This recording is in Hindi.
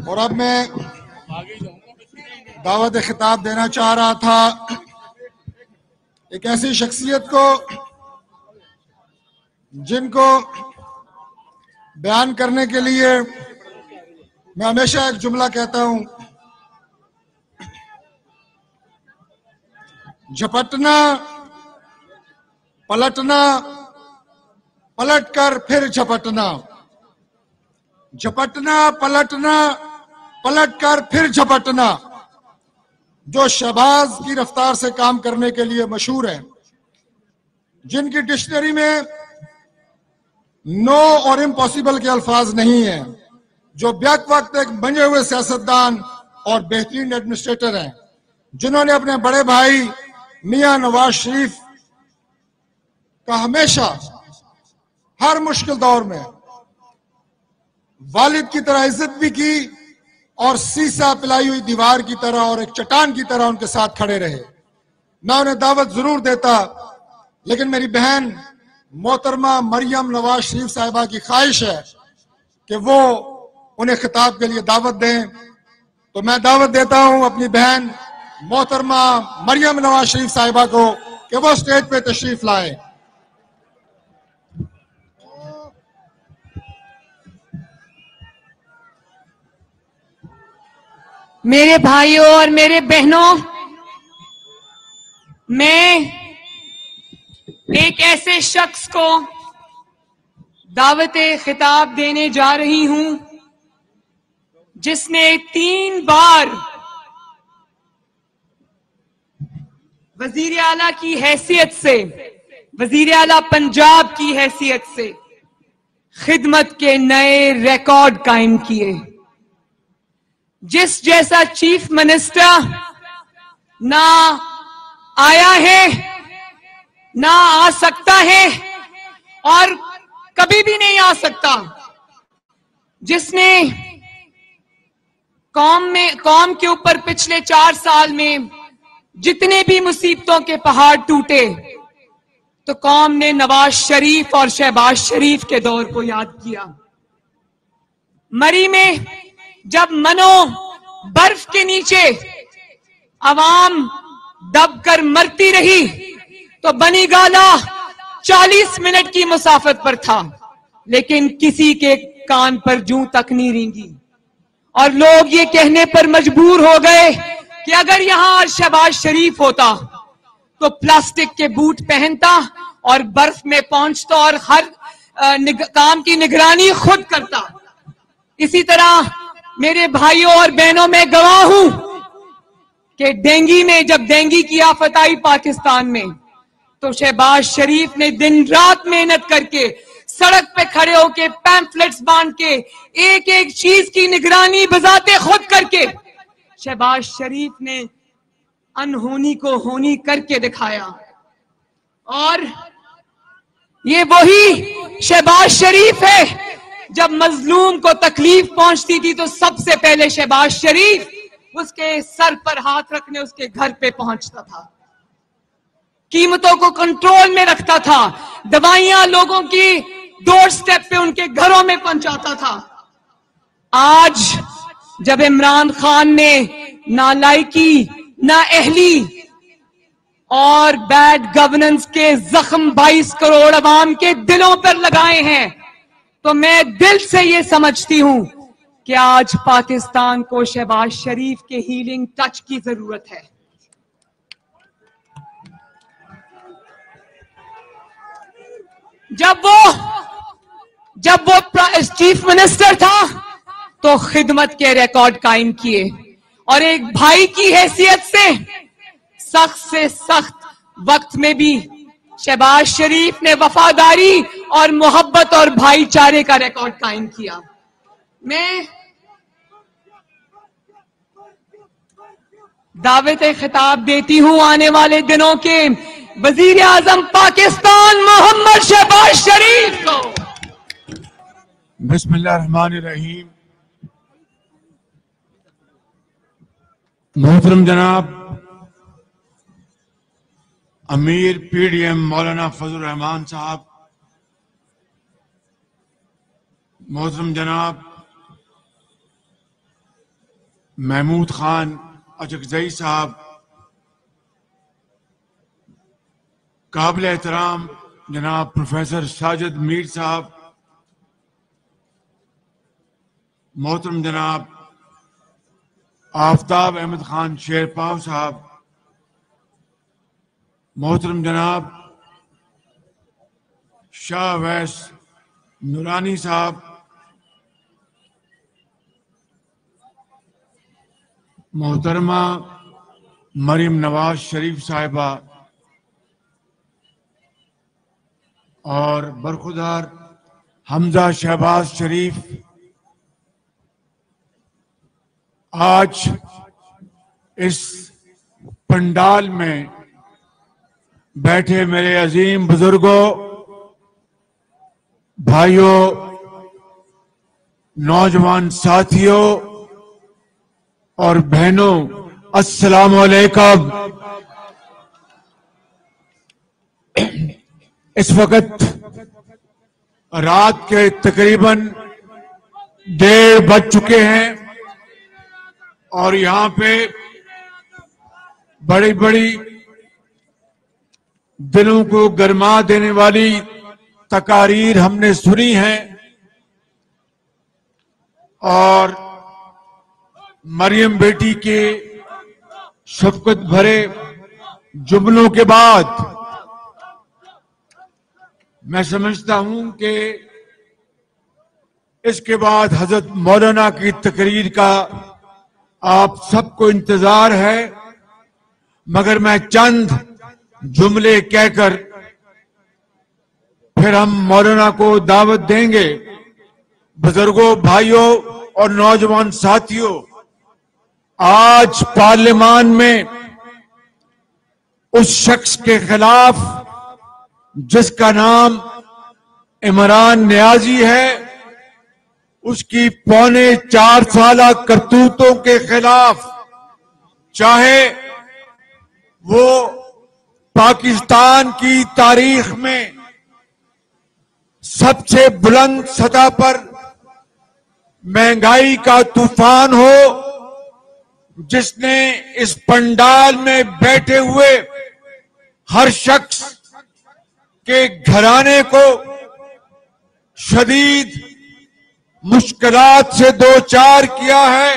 और अब मैं दावत खिताब देना चाह रहा था एक ऐसी शख्सियत को जिनको बयान करने के लिए मैं हमेशा एक जुमला कहता हूं, झपटना, पलटना, पलटकर फिर झपटना, झपटना, पलटना, पलटकर फिर झपटना, जो शहबाज की रफ्तार से काम करने के लिए मशहूर है, जिनकी डिक्शनरी में नो और इम्पॉसिबल के अल्फाज नहीं है, जो बैक वक्त एक बने हुए सियासतदान और बेहतरीन एडमिनिस्ट्रेटर हैं, जिन्होंने अपने बड़े भाई मियां नवाज शरीफ का हमेशा हर मुश्किल दौर में वालिद की तरह इज्जत भी की और सीसा पिलाई हुई दीवार की तरह और एक चट्टान की तरह उनके साथ खड़े रहे। मैं उन्हें दावत जरूर देता, लेकिन मेरी बहन मोहतरमा मरियम नवाज शरीफ साहिबा की ख्वाहिश है कि वो उन्हें खिताब के लिए दावत दें, तो मैं दावत देता हूं अपनी बहन मोहतरमा मरियम नवाज शरीफ साहिबा को कि वो स्टेज पे तशरीफ लाए। मेरे भाइयों और मेरे बहनों, मैं एक ऐसे शख्स को दावते खिताब देने जा रही हूं जिसने 3 बार वजीर आला की हैसियत से, वजीर आला पंजाब की हैसियत से खिदमत के नए रिकॉर्ड कायम किए। जिस जैसा चीफ मिनिस्टर ना आया है, ना आ सकता है और कभी भी नहीं आ सकता, जिसने कौम के ऊपर पिछले 4 साल में जितने भी मुसीबतों के पहाड़ टूटे, तो कौम ने नवाज शरीफ और शहबाज शरीफ के दौर को याद किया। मरी में जब मनो बर्फ के नीचे अवाम दबकर मरती रही, तो बनी गाला 40 मिनट की मुसाफत पर था, लेकिन किसी के कान पर जूं तक नहीं रेंगी और लोग ये कहने पर मजबूर हो गए कि अगर यहां शहबाज शरीफ होता तो प्लास्टिक के बूट पहनता और बर्फ में पहुंचता और हर काम की निगरानी खुद करता। इसी तरह मेरे भाइयों और बहनों, मैं गवाह हूं कि डेंगी में जब डेंगी की आफत आई पाकिस्तान में, तो शहबाज शरीफ ने दिन रात मेहनत करके सड़क पे खड़े होके पैम्फलेट्स बांध के एक एक चीज की निगरानी बजाते खुद करके शहबाज शरीफ ने अनहोनी को होनी करके दिखाया। और ये वही शहबाज शरीफ है, जब मजलूम को तकलीफ पहुंचती थी तो सबसे पहले शहबाज शरीफ उसके सर पर हाथ रखने उसके घर पे पहुंचता था, कीमतों को कंट्रोल में रखता था, दवाइयां लोगों की डोर स्टेप पे उनके घरों में पहुंचाता था। आज जब इमरान खान ने नालायकी, नाअहली और बैड गवर्नेंस के जख्म 22 करोड़ अवाम के दिलों पर लगाए हैं, तो मैं दिल से ये समझती हूं कि आज पाकिस्तान को शहबाज शरीफ के हीलिंग टच की जरूरत है। जब वो चीफ मिनिस्टर था तो खिदमत के रिकॉर्ड कायम किए और एक भाई की हैसियत से सख्त वक्त में भी शहबाज शरीफ ने वफादारी और मोहब्बत और भाईचारे का रिकॉर्ड कायम किया। मैं दावत खिताब देती हूं आने वाले दिनों के वजीर आजम पाकिस्तान मोहम्मद शहबाज शरीफ को। बिस्मिल्लाहिर्रहमानिर्रहीम। मोहतरम जनाब अमीर पीडीएम मौलाना फजल रहमान साहब, मोहतरम जनाब महमूद खान अचकजई साहब, काबिल एहतराम जनाब प्रोफेसर साजिद मीर साहब, मोहतरम जनाब आफ्ताब अहमद खान शेरपाव साहब, मोहतरम जनाब शाह वैस नूरानी साहब, मोहतरमा मरीम नवाज शरीफ साहिबा और बरखुदार हमजा शहबाज शरीफ, आज इस पंडाल में बैठे मेरे अजीम बुजुर्गों, भाइयों, नौजवान साथियों और बहनों, अस्सलाम वालेकुम। इस वक्त रात के तकरीबन 1:30 बज चुके हैं और यहां पे बड़ी बड़ी दिलों को गरमा देने वाली तकारीर हमने सुनी हैं और मरियम बेटी के शफकत भरे जुमलों के बाद मैं समझता हूं कि इसके बाद हजरत मौलाना की तकरीर का आप सबको इंतजार है, मगर मैं चंद जुमले कहकर फिर हम मौलाना को दावत देंगे। बुजुर्गों, भाइयों और नौजवान साथियों, आज पार्लियामान में उस शख्स के खिलाफ जिसका नाम इमरान नियाजी है, उसकी 4.25 साल करतूतों के खिलाफ, चाहे वो पाकिस्तान की तारीख में सबसे बुलंद सतह पर महंगाई का तूफान हो, जिसने इस पंडाल में बैठे हुए हर शख्स के घराने को शदीद मुश्किलात से दो चार किया है,